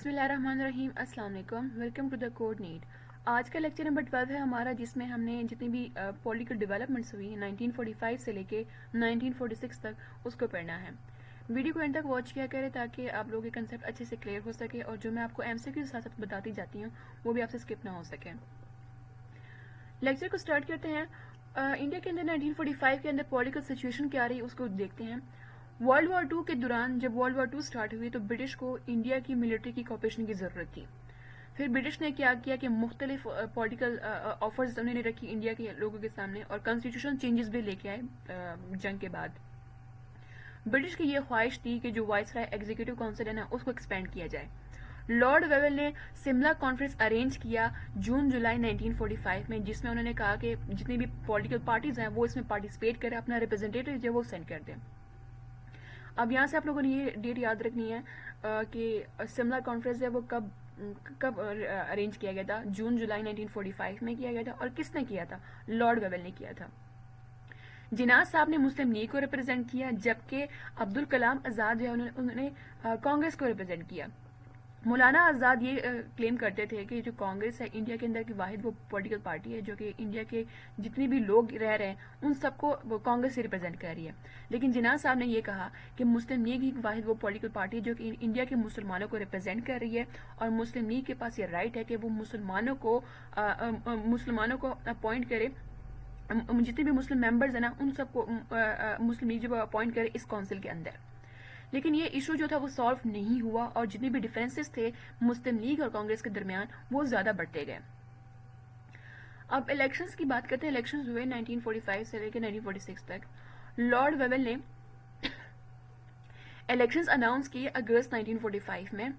بسم اللہ الرحمن الرحیم. السلام علیکم. Welcome to the code net. آج کا لیکچر نمبر 12 ہے ہمارا، جس میں ہم نے جتنی بھی پولیٹیکل ڈیولپمنٹس ہوئی 1945 سے لے کے 1946 تک اس کو پڑھنا ہے. ویڈیو کو اینڈ تک واچ کیا کریں تاکہ آپ لوگوں کے کنسیپٹ اچھے سے کلیئر ہو سکے، اور جو میں آپ کو ایم سی کیو کے ساتھ بتاتی جاتی ہوں وہ بھی آپ سے اسکپ نہ ہو سکے. لیکچر کو اسٹارٹ کرتے ہیں. انڈیا کے اندر 1945 کے اندر پولیٹیکل سچویشن کیا رہی اس کو دیکھتے ہیں. ورلڈ وار 2 کے دوران جب ورلڈ وار 2 سٹارٹ ہوئی تو برٹش کو انڈیا کی ملٹری کی کوپریشن کی ضرورت تھی. پھر برٹش نے کیا کیا کہ مختلف پولیٹیکل آفرز انہوں نے رکھی انڈیا کے لوگوں کے سامنے، اور کانسٹیٹیوشن چینجز بھی لے کے آئے جنگ کے بعد. برٹش کی یہ خواہش تھی کہ جو وائس رائے ایگزیکٹو کونسل ہے نا اس کو ایکسپینڈ کیا جائے. لارڈ ویول نے سملا کانفرنس ارینج کیا جون جولائی 1945 میں، جس میں انہوں نے کہا کہ جتنی بھی پولیٹیکل پارٹیز ہیں وہ اس میں پارٹیسپیٹ کریں، اپنا ریپرزینٹیٹو جو وہ سینڈ کر دیں. اب یہاں سے آپ لوگوں نے یہ ڈیٹ یاد رکھنی ہے کہ سملا کانفرنس ہے وہ کب ارینج کیا گیا تھا. جون جولائی 1945 میں کیا گیا تھا. اور کس نے کیا تھا؟ لارڈ ویول نے کیا تھا. جناح صاحب نے مسلم لیگ کو ریپرزینٹ کیا، جبکہ عبدالکلام آزاد جو ہے انہوں نے کانگریس کو ریپرزینٹ کیا. مولانا آزاد یہ کلیم کرتے تھے کہ جو کانگریس ہے انڈیا کے اندر کی واحد وہ پولیٹیکل پارٹی ہے جو کہ انڈیا کے جتنی بھی لوگ رہ رہے ہیں ان سب کو وہ کانگریس سے ریپرزینٹ کر رہی ہے. لیکن جناح صاحب نے یہ کہا کہ مسلم لیگ ہی واحد وہ پولیٹیکل پارٹی ہے جو کہ انڈیا کے مسلمانوں کو ریپرزینٹ کر رہی ہے، اور مسلم لیگ کے پاس یہ رائٹ ہے کہ وہ مسلمانوں کو اپوائنٹ کرے، جتنے بھی مسلم ممبرز ہیں نا ان سب کو مسلم لیگ جو اپوائنٹ کرے اس کونسل کے اندر. لیکن یہ ایشو جو تھا وہ سالو نہیں ہوا، اور جتنے بھی ڈیفرنسز تھے مسلم لیگ اور کانگریس کے درمیان وہ زیادہ بڑھتے گئے. اب الیکشنز کی بات کرتے ہیں. الیکشنز ہوئے 1945 سے لے کے 1946 تک. لارڈ ویول نے الیکشنز اناؤنس کیے اگست 1945 میں.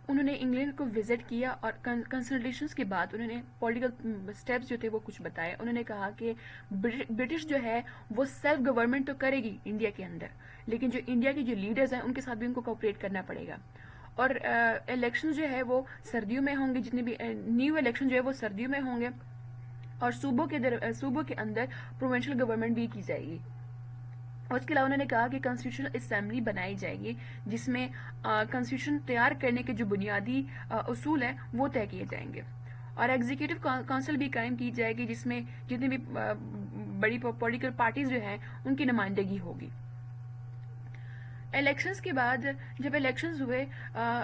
انہوں نے انگلینڈ کو وزٹ کیا، اور کنسلٹیشنز کے بعد انہوں نے پولیٹیکل سٹیپس جو تھے وہ کچھ بتائے. انہوں نے کہا کہ برٹش جو ہے وہ سیلف گورنمنٹ تو کرے گی انڈیا کے اندر، لیکن جو انڈیا کے جو لیڈرز ہیں ان کے ساتھ بھی ان کو کوآپریٹ کرنا پڑے گا. اور الیکشن جو ہے وہ سردیوں میں ہوں گے، جتنے بھی نیو الیکشن جو ہے وہ سردیوں میں ہوں گے، اور صوبوں کے اندر پروونشل گورنمنٹ بھی کی جائے گی. اور اس کے علاوہ انہوں نے کہا کہ کانسٹیٹیوشنل اسمبلی بنائی جائے گی جس میں کانسٹیٹیوشن تیار کرنے کے جو بنیادی اصول ہیں وہ طے کیے جائیں گے. اور ایگزیکٹو کونسل بھی قائم کی جائے گی جس میں جتنی بھی بڑی پولیٹیکل پارٹیز جو ہیں ان کی نمائندگی ہوگی. الیکشنز کے بعد جب الیکشنز ہوئے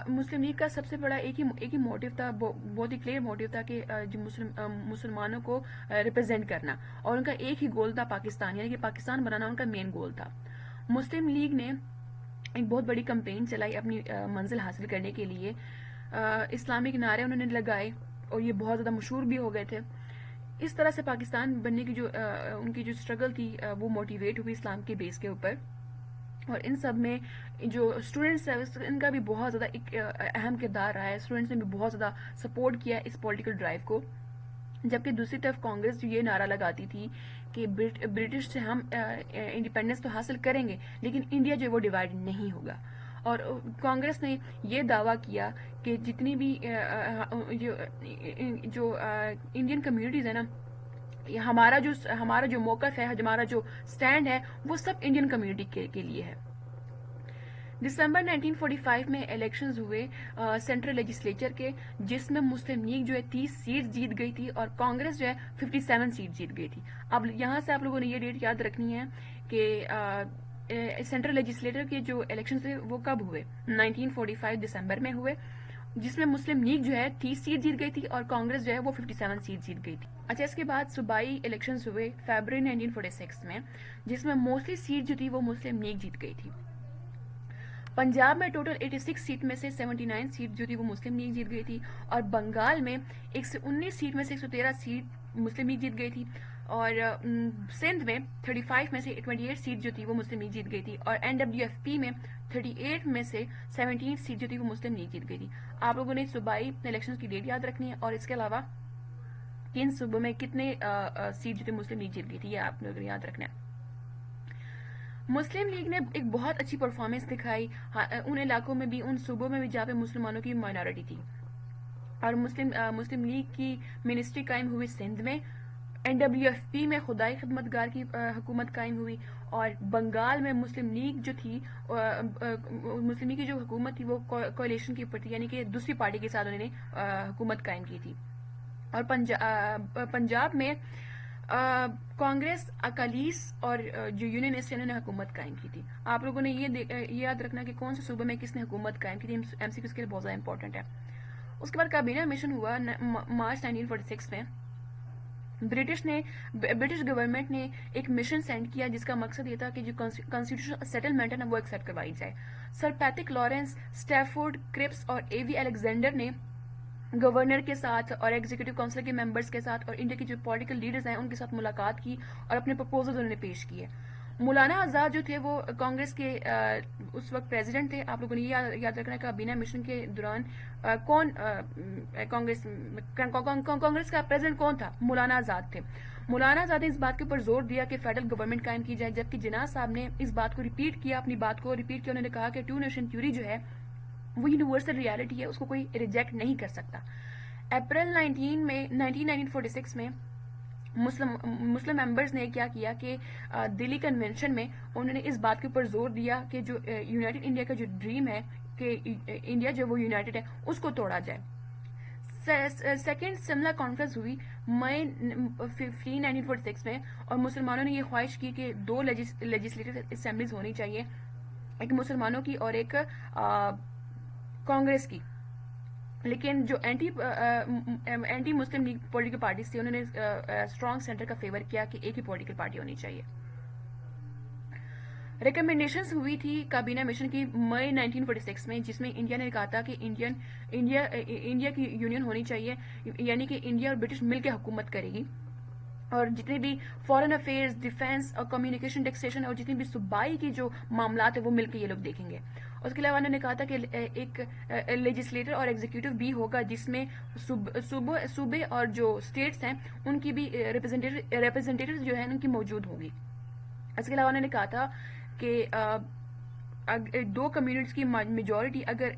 مسلم لیگ کا سب سے بڑا ایک ہی موٹیو تھا، بہت ہی کلیئر موٹیو تھا کہ جو مسلمانوں کو ریپرزینٹ کرنا، اور ان کا ایک ہی گول تھا پاکستان، یعنی کہ پاکستان بنانا ان کا مین گول تھا. مسلم لیگ نے ایک بہت بڑی کمپین چلائی اپنی منزل حاصل کرنے کے لیے. اسلامک نعرے انہوں نے لگائے اور یہ بہت زیادہ مشہور بھی ہو گئے تھے. اس طرح سے پاکستان بننے کی جو ان کی جو اسٹرگل تھی وہ موٹیویٹ ہوئی اسلام کے بیس کے اوپر. اور ان سب میں جو اسٹوڈنٹس ہیں ان کا بھی بہت زیادہ ایک اہم کردار رہا ہے. اسٹوڈنٹس نے بھی بہت زیادہ سپورٹ کیا اس پولیٹیکل ڈرائیو کو. جبکہ دوسری طرف کانگریس جو یہ نعرہ لگاتی تھی کہ برٹش سے ہم انڈیپینڈنس تو حاصل کریں گے لیکن انڈیا جو وہ ڈیوائڈ نہیں ہوگا. اور کانگریس نے یہ دعویٰ کیا کہ جتنی بھی جو انڈین کمیونٹیز ہیں نا، ہمارا جو موقف ہے، ہمارا جو سٹینڈ ہے وہ سب انڈین کمیونٹی کے لیے ہے. دسمبر 1945 میں الیکشنز ہوئے سینٹرل لیجسلیچر کے، جس میں مسلم لیگ جو ہے 30 سیٹ جیت گئی تھی اور کانگریس جو ہے 57 سیٹ جیت گئی تھی. اب یہاں سے آپ لوگوں نے یہ ڈیٹ یاد رکھنی ہے کہ سینٹرل لیجسلیچر کے جو الیکشن تھے وہ کب ہوئے. 1945 دسمبر میں ہوئے، جس میں مسلم لیگ جو ہے 30 سیٹ جیت گئی تھی اور کانگریس جو ہے وہ 57 سیٹ جیت گئی تھی. اچھا، اس کے بعد صوبائی الیکشنز ہوئے فیبرری 1946 میں، جس میں موسٹلی سیٹ جو تھی وہ مسلم لیگ جیت گئی تھی. پنجاب میں ٹوٹل 86 سیٹ میں سے 79 سیٹ جو تھی وہ مسلم لیگ جیت گئی تھی، اور بنگال میں 119 سیٹ میں سے 113 سیٹ مسلم لیگ جیت گئی تھی، اور سندھ میں 35 میں سے 28 سیٹ جو تھی وہ مسلم لیگ جیت گئی تھی، اور NWFP میں 38 میں سے 17 سیٹ جو تھی وہ مسلم لیگ جیت گئی تھی. آپ لوگوں نے صوبائی الیکشن کی ڈیٹ یاد رکھنی ہے، اور اس کے علاوہ کن صوبوں میں کتنے سیٹ جو تھی مسلم لیگ جیت گئی تھی یہ آپ لوگوں نے یاد رکھنا ہے. مسلم لیگ نے ایک بہت اچھی پرفارمنس دکھائی ان علاقوں میں بھی، ان صوبوں میں بھی جہاں پہ مسلمانوں کی مائنورٹی تھی. اور مسلم لیگ کی منسٹری قائم ہوئی سندھ میں، NWFP میں خدائی خدمتگار کی حکومت قائم ہوئی، اور بنگال میں مسلم لیگ جو تھی، مسلم لیگ کی جو حکومت تھی وہ کولیشن کی اوپر تھی، یعنی کہ دوسری پارٹی کے ساتھ انہوں نے حکومت قائم کی تھی. اور پنجاب میں کانگریس، اکالیس اور جو یونینسٹ انہوں نے حکومت قائم کی تھی. آپ لوگوں نے یہ یاد رکھنا کہ کون سے صوبے میں کس نے حکومت قائم کی تھی، MCQs کے لیے بہت زیادہ امپورٹنٹ ہے. اس کے بعد کابینہ مشن ہوا مارچ 1946 میں. برٹش گورنمنٹ نے ایک مشن سینڈ کیا جس کا مقصد یہ تھا کہ جو کانسٹیٹیوشن سیٹلمنٹ ہے نا وہ ایکسیپٹ کروائی جائے. سر پیٹرک لارنس، اسٹیفورڈ کرپس اور A.V. الیگزینڈر نے گورنر کے ساتھ اور ایگزیکٹو کونسل کے ممبرز کے ساتھ اور انڈیا کے جو پولیٹیکل لیڈرز ہیں ان کے ساتھ ملاقات کی اور اپنے پرپوزل انہوں نے پیش کیے. مولانا آزاد جو تھے وہ کانگریس کے اس وقت پریزیڈنٹ تھے. آپ لوگوں نے یہ یاد رکھنا ہے کہ کابینہ مشن کے دوران کون کانگریس کا پریزیڈنٹ کون تھا؟ مولانا آزاد تھے. مولانا آزاد نے اس بات کے اوپر زور دیا کہ فیڈرل گورنمنٹ قائم کی جائے، جبکہ جناح صاحب نے اس بات کو ریپیٹ کیا، اپنی بات کو ریپیٹ کیا. انہوں نے کہا کہ ٹو نیشن تھیوری جو ہے وہ یونیورسل ریالٹی ہے، اس کو کوئی ریجیکٹ نہیں کر سکتا. اپریل 1946 میں مسلم ممبرز نے کیا کیا کہ دلی کنونشن میں انہوں نے اس بات کے اوپر زور دیا کہ جو یونائٹڈ انڈیا کا جو ڈریم ہے کہ انڈیا جو وہ یونائٹڈ ہے اس کو توڑا جائے. سیکنڈ سملا کانفرنس ہوئی مئی 1946 میں، اور مسلمانوں نے یہ خواہش کی کہ 2 لیجسلیٹو اسمبلیز ہونی چاہیے، ایک مسلمانوں کی اور ایک کانگریس کی. لیکن جو اینٹی مسلم لیگ پولیٹیکل پارٹیز تھی انہوں نے اسٹرانگ سینٹر کا فیور کیا کہ ایک ہی پولیٹیکل پارٹی ہونی چاہیے. ریکمنڈیشنز ہوئی تھی کابینہ مشن کی مئی 1946 میں، جس میں انڈیا نے کہا تھا کہ انڈیا کی یونین ہونی چاہیے، یعنی کہ انڈیا اور برٹش مل کے حکومت کرے گی، اور جتنے بھی فارن افیئرز، ڈیفینس اور کمیونیکیشن، ٹیکسیشن اور جتنی بھی صوبائی کی جو معاملات ہیں وہ مل کے یہ لوگ دیکھیں گے. اس کے علاوہ انہوں نے کہا تھا کہ ایک لیجسلیٹر اور ایگزیکٹو بھی ہوگا جس میں صوبے اور جو اسٹیٹس ہیں ان کی بھی ریپرزینٹیٹیو جو ہیں ان کی موجود ہوگی. اس کے علاوہ انہوں نے کہا تھا کہ 2 کمیونٹیز کی میجورٹی اگر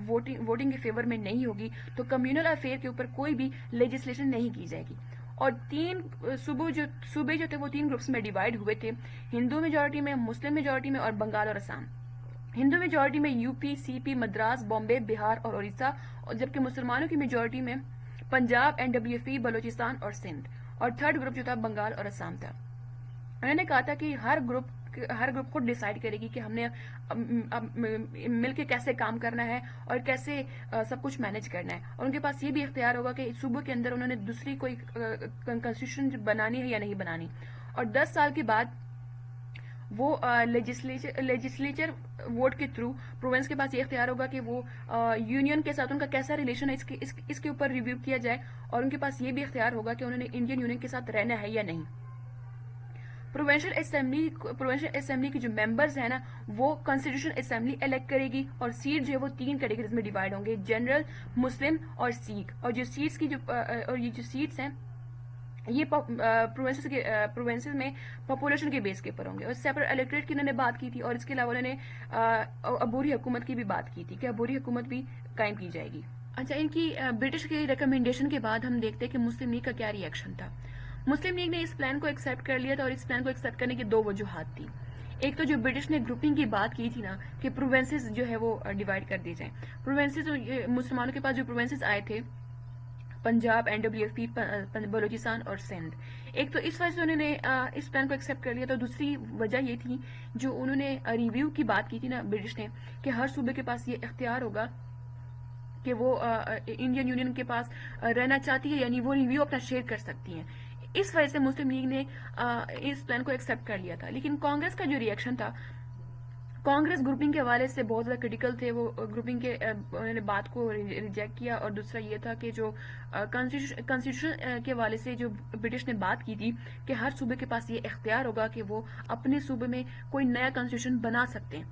ووٹنگ کے فیور میں نہیں ہوگی تو کمیونل افیئر کے اوپر کوئی بھی لیجسلیشن نہیں کی جائے گی. اور 3 صوبے جو تھے وہ 3 گروپس میں ڈیوائیڈ ہوئے تھے، ہندو میجورٹی میں، مسلم میجورٹی میں اور بنگال اور آسام. ہندو میجورٹی میں UP، CP، مدراس، بامبے، بہار اور اڑیسہ، اور جبکہ مسلمانوں کی میجورٹی میں پنجاب، NWFP، بلوچستان اور سندھ. اور 3rd گروپ جو تھا بنگال اور آسام تھا. انہوں نے کہا تھا کہ ہر گروپ خود ڈیسائیڈ کرے گی کہ ہم نے مل کے کیسے کام کرنا ہے اور کیسے سب کچھ مینج کرنا ہے، اور ان کے پاس یہ بھی اختیار ہوگا کہ صوبوں کے اندر انہوں نے دوسری کوئی کانسٹیٹیوشن بنانی ہے یا نہیں بنانی. اور 10 سال کے بعد وہ لیجسلیچر ووٹ کے تھرو پروونس کے پاس یہ اختیار ہوگا کہ وہ یونین کے ساتھ ان کا کیسا ریلیشن ہے اس کے اوپر ریویو کیا جائے، اور ان کے پاس یہ بھی اختیار ہوگا کہ انہوں نے انڈین یونین کے ساتھ رہنا ہے یا نہیں. پروونشل اسمبلی کی جو ممبرز ہیں نا وہ کانسٹیٹیوشن اسمبلی الیکٹ کرے گی، اور سیٹ جو ہے وہ 3 کیٹیگریز میں ڈیوائیڈ ہوں گے، جنرل، مسلم اور سکھ. اور جو سیٹس کی اور یہ جو سیٹس ہیں یہ پروونسز میں پاپولیشن کے بیس کے اوپر ہوں گے. اور سیپریٹ الیکٹریٹ کی انہوں نے بات کی تھی، اور اس کے علاوہ انہوں نے عبوری حکومت کی بھی بات کی تھی کہ عبوری حکومت بھی قائم کی جائے گی. اچھا، ان کی برٹش کی ریکمنڈیشن کے بعد ہم دیکھتے ہیں کہ مسلم لیگ کا کیا ری ایکشن تھا. مسلم لیگ نے اس پلان کو ایکسیپٹ کر لیا تھا، اور اس پلان کو ایکسیپٹ کرنے کی 2 وجوہات تھی. ایک تو جو برٹش نے گروپنگ کی بات کی تھی نا کہ پروونسز جو ہے وہ ڈیوائیڈ کر دی جائیں. پروونسز مسلمانوں کے پاس جو پروونسز آئے تھے پنجاب، NWFP، بلوچستان اور سندھ، ایک تو اس وجہ سے انہوں نے اس پلان کو ایکسیپٹ کر لیا. تو دوسری وجہ یہ تھی جو انہوں نے ریویو کی بات کی تھی نا برٹش نے کہ ہر صوبے کے پاس یہ اختیار ہوگا کہ وہ انڈین یونین کے پاس رہنا چاہتی ہے، یعنی وہ ریویو اپنا شیئر کر سکتی ہیں. اس وجہ سے مسلم لیگ نے اس پلان کو ایکسیپٹ کر لیا تھا. لیکن کانگریس کا جو ری ایکشن تھا، کانگریس گروپنگ کے حوالے سے بہت زیادہ کریٹیکل تھے. وہ گروپنگ کے انہوں نے بات کو ریجیکٹ کیا. اور دوسرا یہ تھا کہ جو کانسٹیٹیوشن کے حوالے سے جو برٹش نے بات کی تھی کہ ہر صوبے کے پاس یہ اختیار ہوگا کہ وہ اپنے صوبے میں کوئی نیا کانسٹیٹیوشن بنا سکتے ہیں.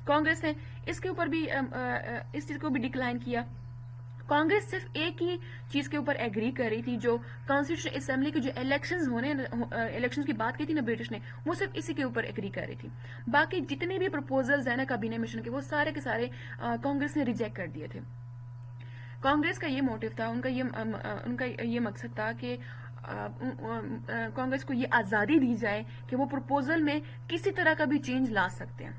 کانگریس نے اس کے اوپر بھی اس چیز کو بھی ڈکلائن کیا. کانگریس صرف ایک ہی چیز کے اوپر ایگری کر رہی تھی، جو کانسٹیٹیوشن اسمبلی کے جو الیکشنز کی بات کی تھی نا برٹش نے، وہ صرف اسی کے اوپر ایگری کر رہی تھی. باقی جتنے بھی پرپوزلز ہیں نا کابینہ مشن کے وہ سارے کے سارے کانگریس نے ریجیکٹ کر دیے تھے. کانگریس کا یہ موٹیو تھا، ان کا یہ مقصد تھا کہ کانگریس کو یہ آزادی دی جائے کہ وہ پروپوزل میں کسی طرح کا بھی چینج لا سکتے ہیں.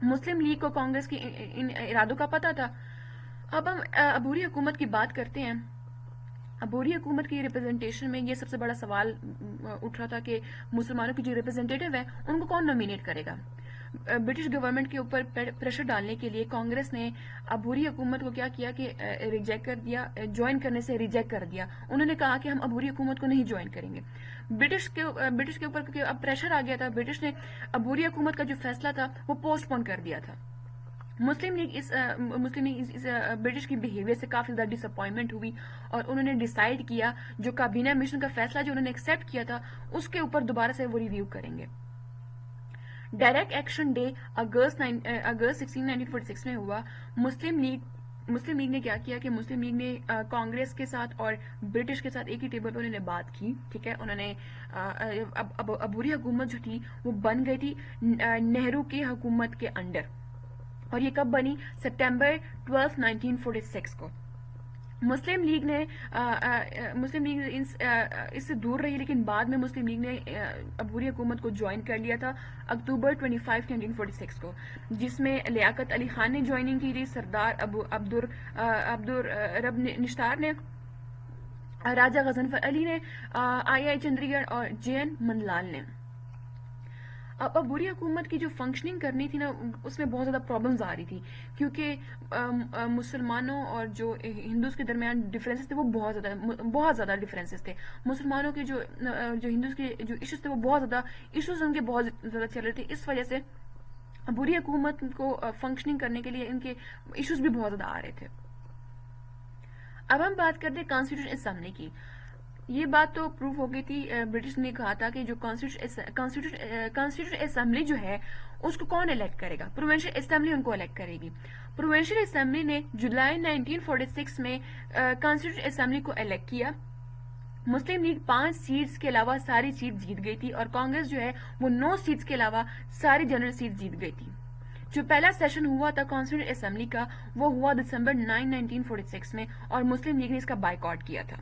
مسلم لیگ کو کانگریس کے ان ارادوں کا پتہ تھا. اب ہم عبوری حکومت کی بات کرتے ہیں. عبوری حکومت کی ریپرزنٹیشن میں یہ سب سے بڑا سوال اٹھ رہا تھا کہ مسلمانوں کی جو ریپرزنٹیٹیو ہے ان کو کون نومینیٹ کرے گا. برٹش گورنمنٹ کے اوپر پریشر ڈالنے کے لیے کانگریس نے عبوری حکومت کو کیا کیا کہ ریجیکٹ کر دیا, جوائن کرنے سے ریجیکٹ کر دیا. انہوں نے کہا کہ ہم عبوری حکومت کو نہیں جوائن کریں گے. برٹش کے اوپر کیونکہ اب پریشر آ گیا تھا, برٹش نے عبوری حکومت کا جو فیصلہ تھا وہ پوسٹ پون کر دیا تھا. مسلم لیگ اس برٹش کی بیہیویئر سے کافی زیادہ ڈس اپوائنٹمنٹ ہوئی اور انہوں نے ڈیسائیڈ کیا جو کابینہ مشن کا فیصلہ جو انہوں نے ایکسیپٹ کیا تھا اس کے اوپر دوبارہ سے وہ ریویو کریں گے. ڈائریکٹ ایکشن ڈے اگست 1946 میں ہوا. مسلم لیگ نے کیا کیا کہ مسلم لیگ نے کانگریس کے ساتھ اور برٹش کے ساتھ ایک ہی ٹیبل پہ انہوں نے بات کی. ٹھیک ہے, انہوں نے عبوری حکومت جو تھی وہ بن گئی تھی نہرو کی حکومت کے انڈر, اور یہ کب بنی؟ سپٹمبر 12 1946 کو. مسلم لیگ اس سے دور رہی, لیکن بعد میں مسلم لیگ نے عبوری حکومت کو جوائن کر لیا تھا اکتوبر 25 1946 کو, جس میں لیاقت علی خان نے جوائننگ کی تھی, سردار عبدالرب نشتار نے, راجہ غضنفر علی نے, آئی چندری گڑھ اور جے این منلال نے. اب عبوری حکومت کی جو فنکشننگ کرنی تھی نا اس میں بہت زیادہ پرابلمز آ رہی تھی, کیونکہ مسلمانوں اور جو ہندوز کے درمیان ڈفرینسز تھے وہ بہت زیادہ ڈفرینسز تھے. مسلمانوں کے جو ہندوز کے جو ایشوز تھے وہ بہت زیادہ ایشوز ان کے بہت زیادہ چل رہے تھے. اس وجہ سے عبوری حکومت کو فنکشننگ کرنے کے لیے ان کے ایشوز بھی بہت زیادہ آ رہے تھے. اب ہم بات کرتے ہیں کانسٹیٹیوشن اسمبلی کی. یہ بات تو پروف ہو گئی تھی, برٹش نے کہا تھا کہ جو کانسٹیٹیوشن اسمبلی جو ہے اس کو کون الیکٹ کرے گا؟ پروونشل اسمبلی ان کو الیکٹ کرے گی. پروونشل اسمبلی نے جولائی 1946 میں کانسٹیٹیوشن اسمبلی کو الیکٹ کیا. مسلم لیگ 5 سیٹس کے علاوہ ساری سیٹ جیت گئی تھی اور کانگریس جو ہے وہ 9 سیٹس کے علاوہ ساری جنرل سیٹ جیت گئی تھی. جو پہلا سیشن ہوا تھا کانسٹیٹیوشن اسمبلی کا وہ ہوا دسمبر 9 1946 میں, اور مسلم لیگ نے اس کا بائیکاٹ کیا تھا.